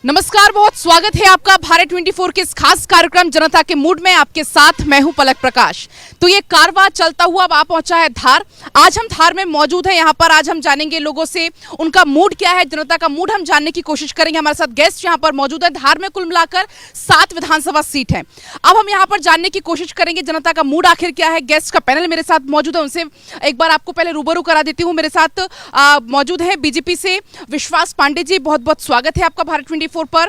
नमस्कार, बहुत स्वागत है आपका भारत 24 के इस खास कार्यक्रम जनता के मूड में। आपके साथ मैं हूं पलक प्रकाश। तो ये कारवां चलता हुआ अब आ पहुंचा है धार। आज हम धार में मौजूद हैं। यहाँ पर आज हम जानेंगे लोगों से उनका मूड क्या है, जनता का मूड हम जानने की कोशिश करेंगे। हमारे साथ गेस्ट यहाँ पर मौजूद है। धार में कुल मिलाकर 7 विधानसभा सीट है। अब हम यहाँ पर जानने की कोशिश करेंगे जनता का मूड आखिर क्या है। गेस्ट का पैनल मेरे साथ मौजूद है, उनसे एक बार आपको पहले रूबरू करा देती हूँ। मेरे साथ मौजूद है बीजेपी से विश्वास पांडे जी, बहुत बहुत स्वागत है आपका भारत 24 पर।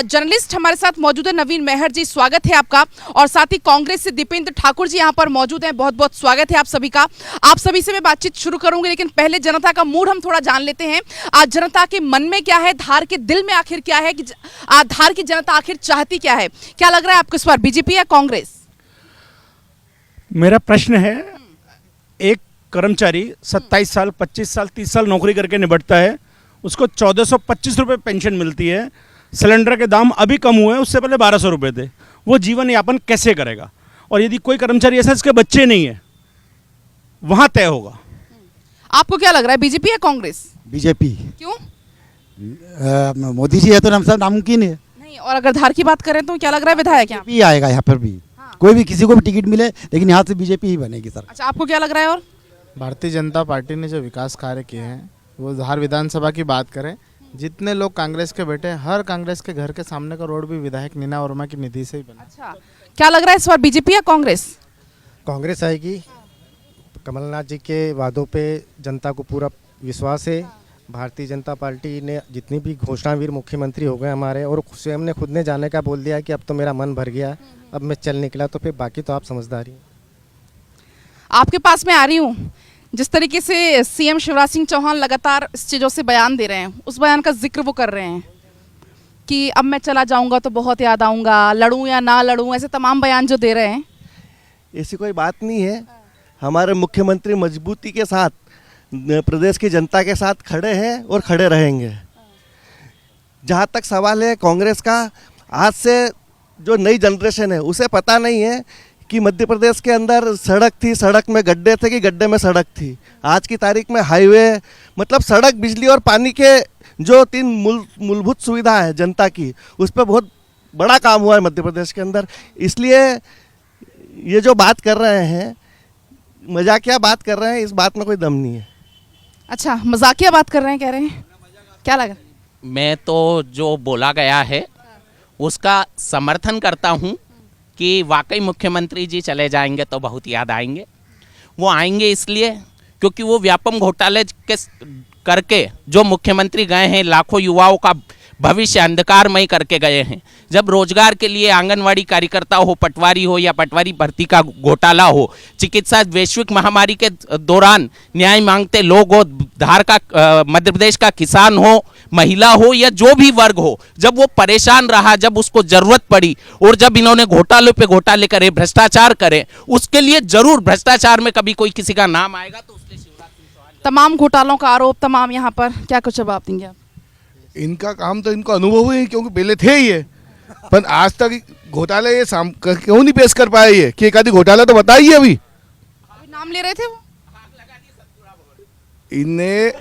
जर्नलिस्ट हमारे साथ मौजूद है नवीन मेहर जी, स्वागत है आपका। और साथ ही कांग्रेस से दीपेंद्र ठाकुर जी यहाँ पर मौजूद हैं, बहुत बहुत स्वागत है आप सभी का। आप सभी से मैं बातचीत शुरू करूंगी, लेकिन पहले जनता का मूड हम थोड़ा जान लेते हैं। आज जनता के मन में क्या है, धार के दिल में आखिर क्या है कि धार की जनता आखिर चाहती क्या है। क्या लग रहा है आपको इस बार, बीजेपी या कांग्रेस? मेरा प्रश्न है, एक कर्मचारी 27 साल 25 साल 30 साल नौकरी करके निपटता है, उसको 1425 रुपये पेंशन मिलती है। सिलेंडर के दाम अभी कम हुए हैं, उससे पहले 1200 रुपये थे। वो जीवन यापन कैसे करेगा? और यदि कोई कर्मचारी ऐसा जिसके बच्चे नहीं है, वहाँ तय होगा। आपको क्या लग रहा है, बीजेपी या कांग्रेस? बीजेपी। क्यों? मोदी जी है तो हम सब नामुमकिन है। नहीं, और अगर धार की बात करें तो क्या लग रहा है, विधायक यहाँ? बीजेपी आएगा यहाँ पर भी। हाँ। कोई भी किसी को भी टिकट मिले, लेकिन यहाँ से बीजेपी ही बनेगी सर। अच्छा, आपको क्या लग रहा है? और भारतीय जनता पार्टी ने जो विकास कार्य किए हैं, वो धार विधानसभा की बात करें, जितने लोग कांग्रेस के बैठे, हर कांग्रेस के घर के सामने का रोड भी विधायक नीना वर्मा की निधि से ही बना। अच्छा, क्या लग रहा है इस बार, बीजेपी या कांग्रेस? कांग्रेस आएगी। कमलनाथ जी के वादों पे जनता को पूरा विश्वास है। भारतीय जनता पार्टी ने जितनी भी घोषणावीर मुख्यमंत्री हो गए हमारे, और स्वयं ने खुद ने जाने का बोल दिया कि अब तो मेरा मन भर गया, अब मैं चल निकला, तो फिर बाकी तो आप समझदारी। आपके पास मैं आ रही हूँ। जिस तरीके से सीएम शिवराज सिंह चौहान लगातार इस चीज़ों से बयान दे रहे हैं, उस बयान का जिक्र वो कर रहे हैं कि अब मैं चला जाऊंगा तो बहुत याद आऊंगा, लड़ूं या ना लड़ूं, ऐसे तमाम बयान जो दे रहे हैं। ऐसी कोई बात नहीं है। हमारे मुख्यमंत्री मजबूती के साथ प्रदेश की जनता के साथ खड़े हैं और खड़े रहेंगे। जहाँ तक सवाल है कांग्रेस का, आज से जो नई जनरेशन है उसे पता नहीं है कि मध्य प्रदेश के अंदर सड़क थी, सड़क में गड्ढे थे कि गड्ढे में सड़क थी। आज की तारीख में हाईवे, मतलब सड़क, बिजली और पानी के जो 3 मूलभूत सुविधा है जनता की, उस पर बहुत बड़ा काम हुआ है मध्य प्रदेश के अंदर। इसलिए ये जो बात कर रहे हैं, मजाकिया बात कर रहे हैं, इस बात में कोई दम नहीं है। अच्छा, मजाकिया बात कर रहे हैं, कह रहे हैं, क्या लगा? मैं तो जो बोला गया है उसका समर्थन करता हूं कि वाकई मुख्यमंत्री जी चले जाएंगे तो बहुत याद आएंगे। वो आएंगे इसलिए क्योंकि वो व्यापम घोटाले के करके जो मुख्यमंत्री गए हैं, लाखों युवाओं का भविष्य अंधकारमय करके गए हैं। जब रोजगार के लिए आंगनवाड़ी कार्यकर्ता हो, पटवारी हो या पटवारी भर्ती का घोटाला हो, चिकित्सा वैश्विक महामारी के दौरान न्याय मांगते लोग हो, धार का मध्य प्रदेश का किसान हो, महिला हो या जो भी वर्ग हो, जब वो परेशान रहा, जब उसको जरूरत पड़ी, और जब इन्होंने घोटालों पे घोटाले करे, भ्रष्टाचार करे, उसके लिए जरूर भ्रष्टाचार में कभी कोई किसी का नाम आएगा तो उसके तमाम घोटालों का आरोप, तमाम यहाँ पर क्या कुछ जवाब देंगे आप? इनका काम तो इनको अनुभव है, क्योंकि पहले थे ही है, पर आज तक घोटाले ये क्यों नहीं पेश कर पाए ये कि एक आधी घोटाला तो बताइए। अभी नाम ले रहे थे वो, इनने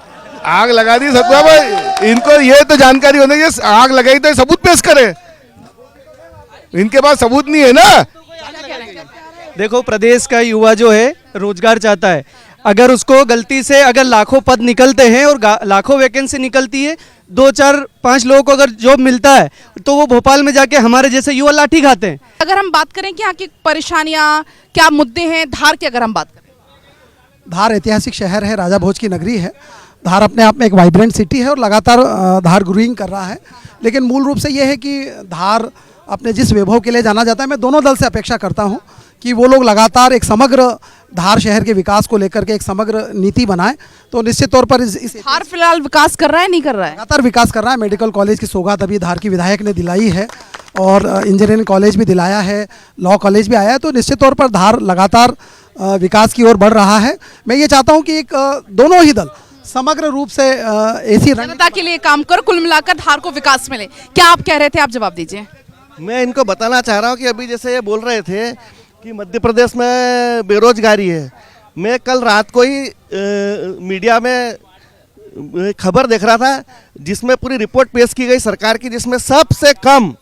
आग लगा दी सतुआ भाई। इनको ये तो जानकारी होने की, आग लगाई तो सबूत पेश करे। इनके पास सबूत नहीं है ना। देखो, प्रदेश का युवा जो है रोजगार चाहता है। अगर उसको गलती से अगर लाखों पद निकलते हैं और लाखों वैकेंसी निकलती है, 2 4 5 लोगों को अगर जॉब मिलता है, तो वो भोपाल में जाके हमारे जैसे युवा लाठी खाते हैं। अगर हम बात करें कि यहाँ की परेशानियाँ क्या मुद्दे हैं धार की, अगर हम बात करें, धार ऐतिहासिक शहर है, राजा भोज की नगरी है। धार अपने आप में एक वाइब्रेंट सिटी है और लगातार धार ग्रोइंग कर रहा है। लेकिन मूल रूप से ये है कि धार अपने जिस वैभव के लिए जाना जाता है, मैं दोनों दल से अपेक्षा करता हूँ कि वो लोग लगातार एक समग्र धार शहर के विकास को लेकर के एक समग्र नीति बनाए। तो निश्चित तौर पर इस धार फिलहाल विकास कर रहा है, नहीं कर रहा है? लगातार विकास कर रहा है। मेडिकल कॉलेज की सौगात अभी धार की विधायक ने दिलाई है, और इंजीनियरिंग कॉलेज भी दिलाया है, लॉ कॉलेज भी आया है। तो निश्चित तौर पर धार लगातार विकास की ओर बढ़ रहा है। मैं ये चाहता हूँ कि एक दोनों ही दल समग्र रूप से ऐसी जनता के लिए काम कर, कुल मिलाकर धार को विकास मिले। क्या आप कह रहे थे, आप जवाब दीजिए। मैं इनको बताना चाह रहा हूँ कि अभी जैसे ये बोल रहे थे कि मध्य प्रदेश में बेरोजगारी है, मैं कल रात को ही मीडिया में खबर देख रहा था जिसमें पूरी रिपोर्ट पेश की गई सरकार की, जिसमें सबसे कम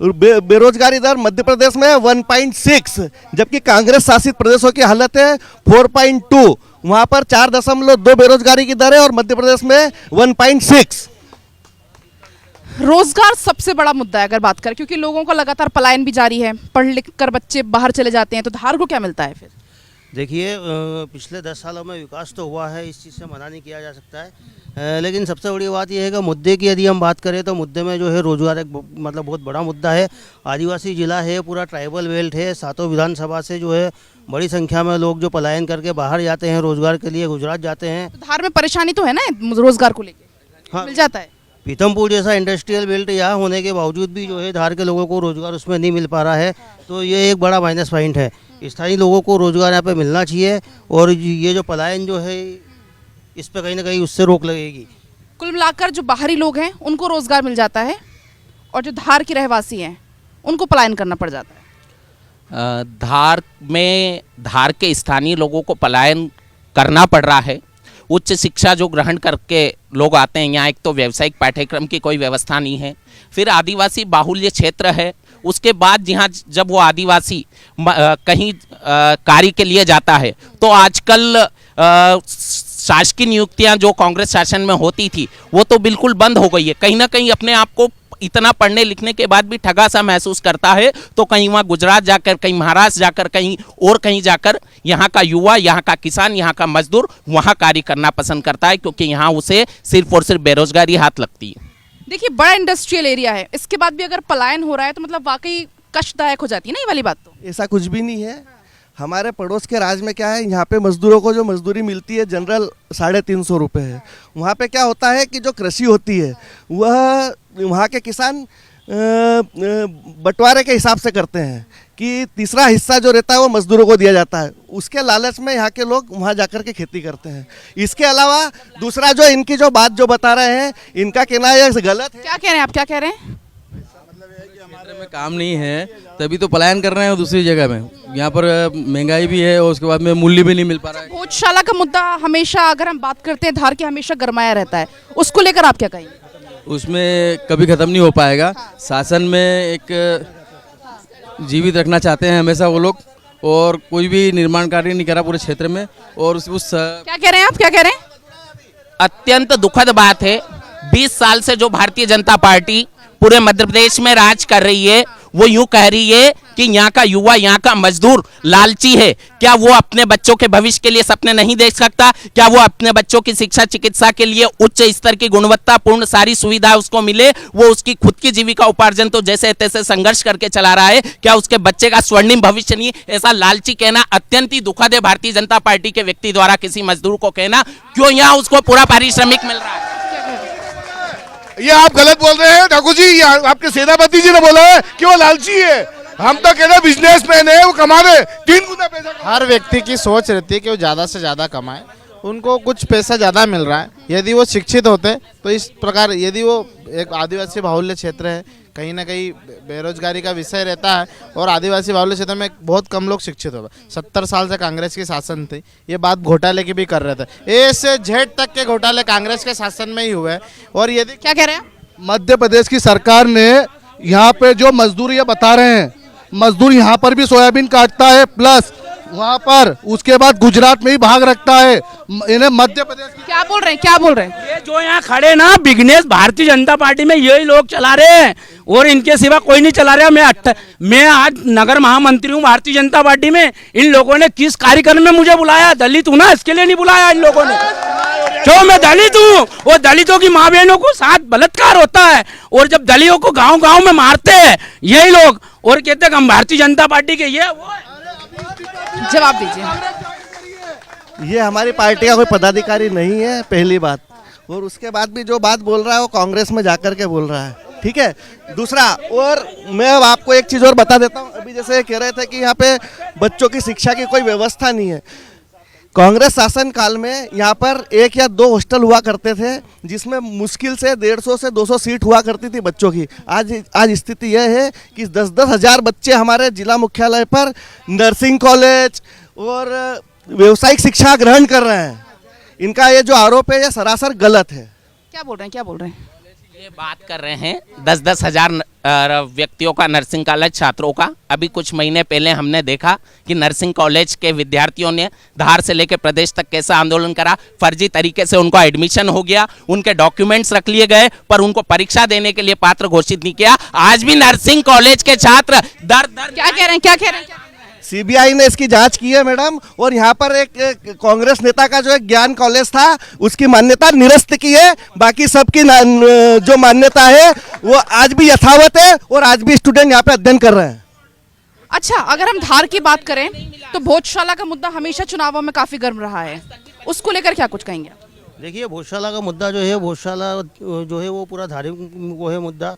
बेरोजगारी दर मध्य प्रदेश में है 1.6, जबकि कांग्रेस शासित प्रदेशों की हालत है 4.2। वहाँ पर 4.2 बेरोजगारी की दर है और मध्य प्रदेश में 1.6। रोजगार सबसे बड़ा मुद्दा है अगर बात करें, क्योंकि लोगों का लगातार पलायन भी जारी है, पढ़ लिख कर बच्चे बाहर चले जाते हैं, तो धार को क्या मिलता है फिर? देखिए पिछले 10 सालों में विकास तो हुआ है, इस चीज़ से मना नहीं किया जा सकता है, लेकिन सबसे बड़ी बात यह है कि मुद्दे की यदि हम बात करें तो मुद्दे में जो है रोजगार एक मतलब बहुत बड़ा मुद्दा है। आदिवासी जिला है, पूरा ट्राइबल बेल्ट है, 7 विधानसभा से जो है बड़ी संख्या में लोग जो पलायन करके बाहर जाते हैं रोजगार के लिए, गुजरात जाते हैं। तो धार में परेशानी तो है ना रोजगार को लेकर? हाँ, मिल जाता है। पीथमपुर जैसा इंडस्ट्रियल बेल्ट यहाँ होने के बावजूद भी जो है धार के लोगों को रोजगार उसमें नहीं मिल पा रहा है, तो ये एक बड़ा माइनस पॉइंट है। स्थानीय लोगों को रोजगार यहाँ पे मिलना चाहिए और ये जो पलायन जो है इस पे कहीं ना कहीं उससे रोक लगेगी। कुल मिलाकर जो बाहरी लोग हैं उनको रोजगार मिल जाता है और जो धार के रहवासी हैं उनको पलायन करना पड़ जाता है। धार के स्थानीय लोगों को पलायन करना पड़ रहा है। उच्च शिक्षा जो ग्रहण करके लोग आते हैं यहाँ, एक तो व्यावसायिक पाठ्यक्रम की कोई व्यवस्था नहीं है, फिर आदिवासी बाहुल्य क्षेत्र है, उसके बाद जहाँ जब वो आदिवासी कहीं कार्य के लिए जाता है तो आजकल शासकीय नियुक्तियाँ जो कांग्रेस शासन में होती थी वो तो बिल्कुल बंद हो गई है। कहीं ना कहीं अपने आप को इतना पढ़ने लिखने के बाद भी ठगा सा महसूस करता है, तो कहीं वहाँ गुजरात जाकर, कहीं महाराष्ट्र जाकर, कहीं और कहीं जाकर यहाँ का युवा, यहाँ का किसान, यहाँ का मजदूर वहाँ कार्य करना पसंद करता है, क्योंकि यहाँ उसे सिर्फ और सिर्फ बेरोजगारी हाथ लगती है। देखिए बड़ा इंडस्ट्रियल एरिया है, इसके बाद भी अगर पलायन हो रहा है तो मतलब वाकई कष्टदायक हो जाती है ना ये वाली बात। तो ऐसा कुछ भी नहीं है। हमारे पड़ोस के राज्य में क्या है, यहाँ पे मजदूरों को जो मजदूरी मिलती है जनरल 350 रुपये है। वहाँ पे क्या होता है कि जो कृषि होती है वह वहाँ के किसान बंटवारे के हिसाब से करते हैं कि तीसरा हिस्सा जो रहता है वो मजदूरों को दिया जाता है। उसके लालच में यहाँ के लोग वहाँ जाकर के खेती करते हैं। इसके अलावा दूसरा जो इनकी जो बात जो बता रहे हैं, इनका कहना है गलत है। क्या कह रहे हैं आप, क्या कह रहे हैं? हमारे में काम नहीं है तभी तो पलायन कर रहे हैं दूसरी जगह में। यहाँ पर महंगाई भी है और उसके बाद में मूल्य भी नहीं मिल पा रहा है। भोजशाला का मुद्दा हमेशा अगर हम बात करते हैं धार की हमेशा गरमाया रहता है, उसको लेकर आप क्या कहेंगे? उसमें कभी खत्म नहीं हो पाएगा। शासन में एक जीवित रखना चाहते हैं हमेशा वो लोग, और कोई भी निर्माण कार्य नहीं करा पूरे क्षेत्र में। और उस क्या कह रहे हैं आप, क्या कह रहे हैं? अत्यंत दुखद बात है, 20 साल से जो भारतीय जनता पार्टी पूरे मध्य प्रदेश में राज कर रही है वो यूं कह रही है कि यहाँ का युवा, यहाँ का मजदूर लालची है। क्या वो अपने बच्चों के भविष्य के लिए सपने नहीं देख सकता? क्या वो अपने बच्चों की शिक्षा चिकित्सा के लिए उच्च स्तर की गुणवत्तापूर्ण सारी सुविधा उसको मिले, वो उसकी खुद की जीविका उपार्जन तो जैसे तैसे संघर्ष करके चला रहा है, क्या उसके बच्चे का स्वर्णिम भविष्य नहीं? ऐसा लालची कहना अत्यंत ही दुखद है भारतीय जनता पार्टी के व्यक्ति द्वारा किसी मजदूर को कहना। क्यों यहाँ उसको पूरा पारिश्रमिक मिल रहा है? ये आप गलत बोल रहे हैं ठाकुर जी। ये आपके सेनापति जी ने बोला है कि वो लालची है। हम तो कह रहे बिजनेसमैन है, वो कमा रहे 3 गुना पैसा। हर व्यक्ति की सोच रहती है कि वो ज़्यादा से ज़्यादा कमाए, उनको कुछ पैसा ज़्यादा मिल रहा है। यदि वो शिक्षित होते तो इस प्रकार, यदि वो एक आदिवासी बाहुल्य क्षेत्र है, कहीं ना कहीं बेरोजगारी का विषय रहता है और आदिवासी बाहुल्य क्षेत्र में बहुत कम लोग शिक्षित हो गए। 70 साल से कांग्रेस की शासन थी, ये बात घोटाले की भी कर रहे थे। ए से जेड तक के घोटाले कांग्रेस के शासन में ही हुए। और यदि क्या कह रहे हैं? मध्य प्रदेश की सरकार ने यहाँ पे जो मजदूर ये बता रहे हैं, मजदूर यहाँ पर भी सोयाबीन काटता है प्लस वहाँ पर उसके बाद गुजरात में ही भाग रखता है। इन्हें मध्य प्रदेश की क्या बोल रहे हैं, क्या बोल रहे हैं? ये जो यहाँ खड़े ना बिजनेस भारतीय जनता पार्टी में यही लोग चला रहे हैं और इनके सिवा कोई नहीं चला रहा। मैं आज नगर महामंत्री हूँ भारतीय जनता पार्टी में। इन लोगों ने किस कार्यक्रम में मुझे बुलाया? दलित हूँ ना, इसके लिए नहीं बुलाया इन लोगों ने। क्यों? मैं दलित हूँ और दलितों की माँ बहनों को साथ बलात्कार होता है और जब दलितों को गाँव गाँव में मारते हैं यही लोग और कहते हैं हम भारतीय जनता पार्टी के, ये वो है। जवाब दीजिए। ये हमारी पार्टी का कोई पदाधिकारी नहीं है, पहली बात। और उसके बाद भी जो बात बोल रहा है वो कांग्रेस में जाकर के बोल रहा है, ठीक है। दूसरा, और मैं अब आपको एक चीज़ और बता देता हूँ। अभी जैसे कह रहे थे कि यहाँ पे बच्चों की शिक्षा की कोई व्यवस्था नहीं है। कांग्रेस शासन काल में यहाँ पर 1 या 2 हॉस्टल हुआ करते थे जिसमें मुश्किल से 150 से 200 सीट हुआ करती थी बच्चों की। आज स्थिति यह है कि 10-10 हज़ार बच्चे हमारे जिला मुख्यालय पर नर्सिंग कॉलेज और व्यावसायिक शिक्षा ग्रहण कर रहे हैं। इनका ये जो आरोप है ये सरासर गलत है। क्या बोल रहे हैं, क्या बोल रहे हैं? ये बात कर रहे हैं 10-10 हजार व्यक्तियों का, नर्सिंग कॉलेज छात्रों का। अभी कुछ महीने पहले हमने देखा कि नर्सिंग कॉलेज के विद्यार्थियों ने धार से लेकर प्रदेश तक कैसा आंदोलन करा। फर्जी तरीके से उनको एडमिशन हो गया, उनके डॉक्यूमेंट्स रख लिए गए, पर उनको परीक्षा देने के लिए पात्र घोषित नहीं किया। आज भी नर्सिंग कॉलेज के छात्र दर क्या कह रहे हैं, क्या कह रहे हैं? सीबीआई ने इसकी जांच की है मैडम, और यहाँ पर एक कांग्रेस नेता का जो एक ज्ञान कॉलेज था उसकी मान्यता निरस्त की है। बाकी सबकी जो मान्यता है वो आज भी यथावत है और आज भी स्टूडेंट यहाँ पे अध्ययन कर रहे हैं। अच्छा, अगर हम धार की बात करें तो भोजशाला का मुद्दा हमेशा चुनावों में काफी गर्म रहा है, उसको लेकर क्या कुछ कहेंगे? देखिए, भोजशाला का मुद्दा जो है, भोजशाला जो है वो पूरा धार्मिक वो है मुद्दा।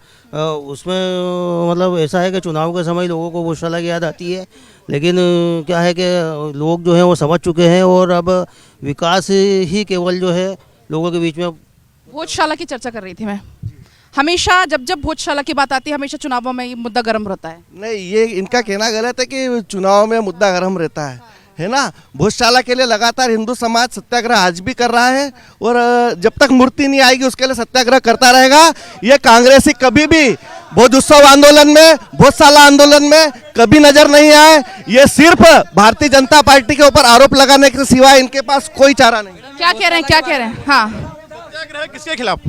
उसमें मतलब ऐसा है कि चुनाव के समय लोगों को भोजशाला की याद आती है, लेकिन क्या है कि लोग जो हैं वो समझ चुके हैं और अब विकास ही केवल जो है लोगों के बीच में। भोजशाला की चर्चा कर रही थी मैं। हमेशा जब जब भोजशाला की बात आती है हमेशा चुनावों में ये मुद्दा गर्म रहता है। नहीं, ये इनका कहना गलत है कि चुनाव में मुद्दा गर्म रहता है ना। भोजशाला के लिए लगातार हिंदू समाज सत्याग्रह आज भी कर रहा है और जब तक मूर्ति नहीं आएगी उसके लिए सत्याग्रह करता रहेगा। ये कांग्रेसी कभी भी भोज उत्सव आंदोलन में, भोजशाला आंदोलन में कभी नजर नहीं आए। ये सिर्फ भारतीय जनता पार्टी के ऊपर आरोप लगाने के सिवाय इनके पास कोई चारा नहीं। क्या कह रहे हैं, क्या कह रहे हैं? हाँ, सत्याग्रह किसके खिलाफ?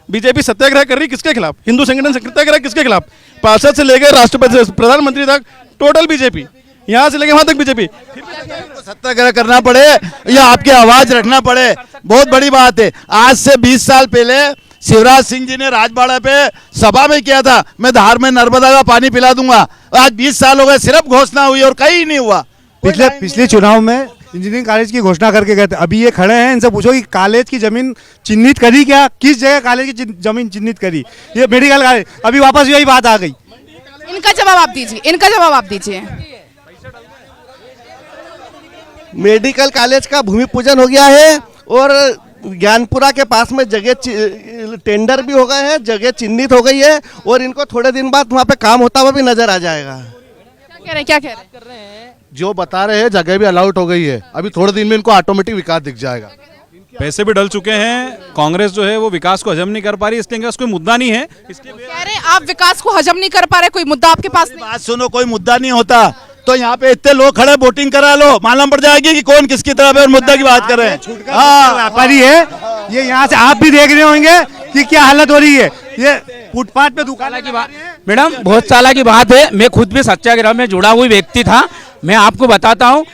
बीजेपी सत्याग्रह कर रही किसके खिलाफ? हिंदू संगठन सत्याग्रह किसके खिलाफ? पार्षद से लेकर राष्ट्रपति प्रधानमंत्री तक टोटल बीजेपी, यहाँ से लेकर वहां तक बीजेपी। सत्याग्रह करना पड़े या आपकी आवाज रखना पड़े, बहुत बड़ी बात है। आज से 20 साल पहले शिवराज सिंह जी ने राजबाड़ा पे सभा में किया था, मैं धार में नर्मदा का पानी पिला दूंगा। आज 20 साल हो गए, सिर्फ घोषणा हुई और कहीं नहीं हुआ। पिछले चुनाव में इंजीनियरिंग कॉलेज की घोषणा करके गए थे। अभी ये खड़े हैं, इनसे पूछो कि कॉलेज की जमीन चिन्हित करी क्या, किस जगह कॉलेज की जमीन चिन्हित करी? ये मेडिकल कॉलेज, अभी वापस यही बात आ गई। इनका जवाब आप दीजिए, इनका जवाब आप दीजिए। मेडिकल कॉलेज का भूमि पूजन हो गया है और ज्ञानपुरा के पास में जगह टेंडर भी हो गए हैं, जगह चिन्हित हो गई है और इनको थोड़े दिन बाद वहाँ पे काम होता हुआ भी नजर आ जाएगा। क्या कह रहे हैं, क्या कह रहे हैं? जो बता रहे हैं जगह भी अलाउट हो गई है, अभी थोड़े दिन में इनको ऑटोमेटिक विकास दिख जाएगा। पैसे भी डल चुके हैं, कांग्रेस जो है वो विकास को हजम नहीं कर पा रही, इसलिए इनका कोई मुद्दा नहीं है। कह रहे हैं आप विकास को हजम नहीं कर पा रहे, कोई मुद्दा आपके पास नहीं? बात सुनो, कोई मुद्दा नहीं होता तो यहाँ पे इतने लोग खड़े, वोटिंग करा लो, मालूम पड़ जाएगी कि कौन किसकी तरफ है और मुद्दा की बात कर रहे हैं। हाँ, व्यापारी है ये, यहाँ से आप भी देख रहे होंगे कि क्या हालत हो रही है। ये फुटपाथ पे दुकान की बात, मैडम भोजशाला की बात है। मैं खुद भी सत्याग्रह में जुड़ा हुआ व्यक्ति था। मैं आपको बताता हूँ,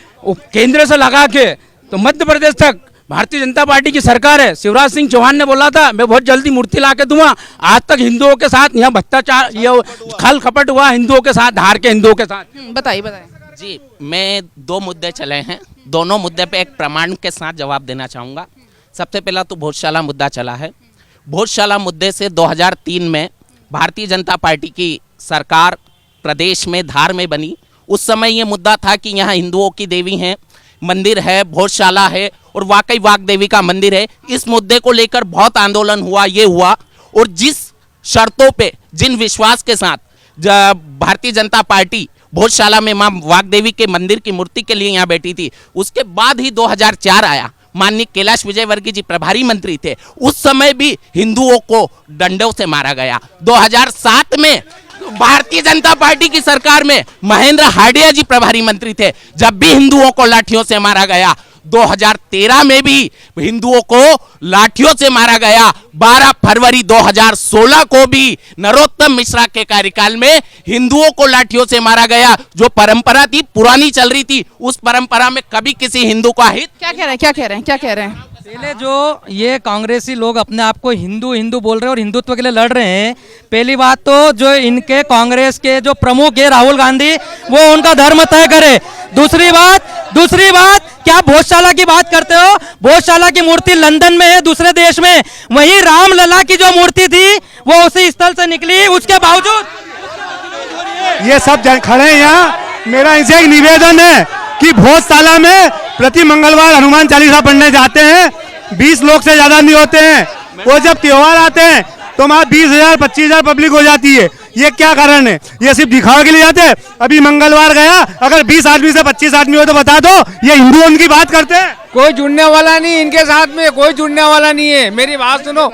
केंद्र से लगा के तो मध्य प्रदेश तक भारतीय जनता पार्टी की सरकार है। शिवराज सिंह चौहान ने बोला था मैं बहुत जल्दी मूर्ति ला के दूंगा। आज तक हिंदुओं के साथ यहाँ भ्रष्टाचार, ये खल खपट हुआ हिंदुओं के साथ, धार के हिंदुओं के साथ। बताइए बताइए जी। मैं 2 मुद्दे चले हैं, दोनों मुद्दे पे एक प्रमाण के साथ जवाब देना चाहूँगा। सबसे पहला तो भोजशाला मुद्दा चला है। भोजशाला मुद्दे से 2003 में भारतीय जनता पार्टी की सरकार प्रदेश में धार में बनी। उस समय ये मुद्दा था कि यहाँ हिंदुओं की देवी हैं, मंदिर है, भोजशाला है और वाकई वाग देवी का मंदिर है। इस मुद्दे को लेकर बहुत आंदोलन हुआ, ये हुआ। और जिस शर्तों पे, जिन विश्वास के साथ भारतीय जनता पार्टी भोजशाला में मां वाग देवी के मंदिर की मूर्ति के लिए यहाँ बैठी थी, उसके बाद ही 2004 आया। माननीय कैलाश विजयवर्गीय जी प्रभारी मंत्री थे, उस समय भी हिंदुओं को डंडों से मारा गया। 2007 में भारतीय जनता पार्टी की सरकार में महेंद्र हार्डिया जी प्रभारी मंत्री थे, जब भी हिंदुओं को लाठियों से मारा गया। 2013 में भी हिंदुओं को लाठियों से मारा गया। 12 फरवरी 2016 को भी नरोत्तम मिश्रा के कार्यकाल में हिंदुओं को लाठियों से मारा गया। जो परंपरा थी, पुरानी चल रही थी, उस परंपरा में कभी किसी हिंदू का हित। क्या कह रहे हैं, क्या कह रहे हैं, क्या कह रहे हैं? पहले जो ये कांग्रेसी लोग अपने आप को हिंदू हिंदू बोल रहे हैं और हिंदुत्व के लिए लड़ रहे हैं, पहली बात तो जो इनके कांग्रेस के जो प्रमुख है राहुल गांधी, वो उनका धर्म तय करे। दूसरी बात क्या भोजशाला की बात करते हो? भोजशाला की मूर्ति लंदन में है, दूसरे देश में। वहीं रामलला की जो मूर्ति थी वो उसी स्थल से निकली, उसके बावजूद ये सब खड़े हैं यहाँ। मेरा इनसे एक निवेदन है कि भोजशाला में प्रति मंगलवार हनुमान चालीसा पढ़ने जाते हैं, 20 लोग से ज्यादा नहीं होते हैं। वो जब त्योहार आते हैं तो वहाँ 20,000 25,000 पब्लिक हो जाती है। ये क्या कारण है? ये सिर्फ दिखावा के लिए जाते हैं। अभी मंगलवार गया, अगर 20 आदमी से 25 आदमी हो तो बता दो, ये हिंदुओं की बात करते हैं। कोई जुड़ने वाला नहीं इनके साथ में, कोई जुड़ने वाला नहीं है। मेरी बात सुनो,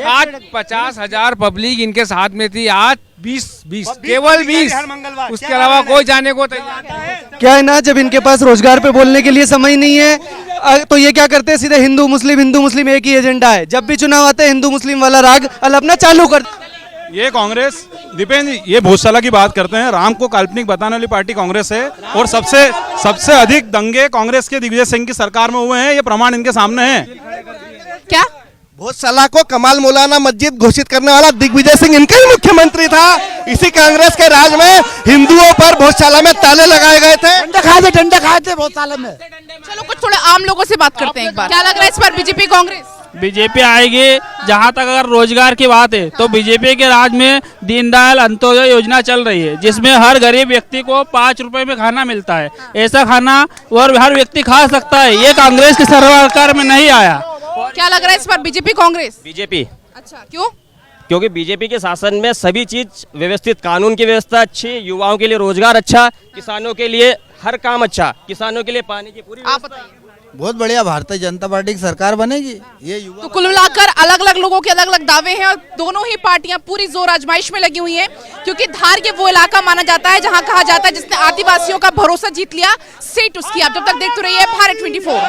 आज 50,000 पब्लिक इनके साथ में थी, आज 20 केवल 20, उसके अलावा कोई जाने को तैयार। क्या है ना, जब इनके पास रोजगार पे बोलने के लिए समय नहीं है तो ये क्या करते हैं, सीधे हिंदू मुस्लिम एक ही एजेंडा है। जब भी चुनाव आते हैं हिंदू मुस्लिम वाला राग अलपना चालू कर। ये कांग्रेस, दीपेंद्र जी, ये भोजशाला की बात करते हैं। राम को काल्पनिक बताने वाली पार्टी कांग्रेस है, और सबसे अधिक दंगे कांग्रेस के दिग्विजय सिंह की सरकार में हुए हैं। ये प्रमाण इनके सामने है। क्या भोजशाला को कमाल मौलाना मस्जिद घोषित करने वाला दिग्विजय सिंह इनका ही मुख्यमंत्री था। इसी कांग्रेस के राज में हिंदुओं पर भोजशाला में ताले लगाए गए थे, डंडा खाए थे भोजशाला में। चलो कुछ थोड़े आम लोगों से बात करते हैं एक बार। क्या लग रहा है इस बार बीजेपी कांग्रेस? बीजेपी आएगी। जहां तक अगर रोजगार की बात है तो बीजेपी के राज में दीनदयाल अंत्योदय योजना चल रही है, जिसमें हर गरीब व्यक्ति को 5 रुपए में खाना मिलता है। ऐसा खाना और हर व्यक्ति खा सकता है। ये कांग्रेस की सरकार में नहीं आया। क्या लग रहा है इस बार बीजेपी कांग्रेस? बीजेपी। अच्छा, क्यों? क्योंकि बीजेपी के शासन में सभी चीज व्यवस्थित, कानून की व्यवस्था अच्छी, युवाओं के लिए रोजगार अच्छा, किसानों के लिए हर काम अच्छा, किसानों के लिए पानी की पूरी। आप बताइए। बहुत बढ़िया, भारतीय जनता पार्टी की सरकार बनेगी। ये युवा तो कुल मिलाकर अलग अलग लोगों के अलग अलग दावे हैं और दोनों ही पार्टियां पूरी जोर आजमाइश में लगी हुई हैं, क्योंकि धार ये वो इलाका माना जाता है जहां कहा जाता है जिसने आदिवासियों का भरोसा जीत लिया, सीट उसकी। आप जब तक देखते रहिए भारत 24।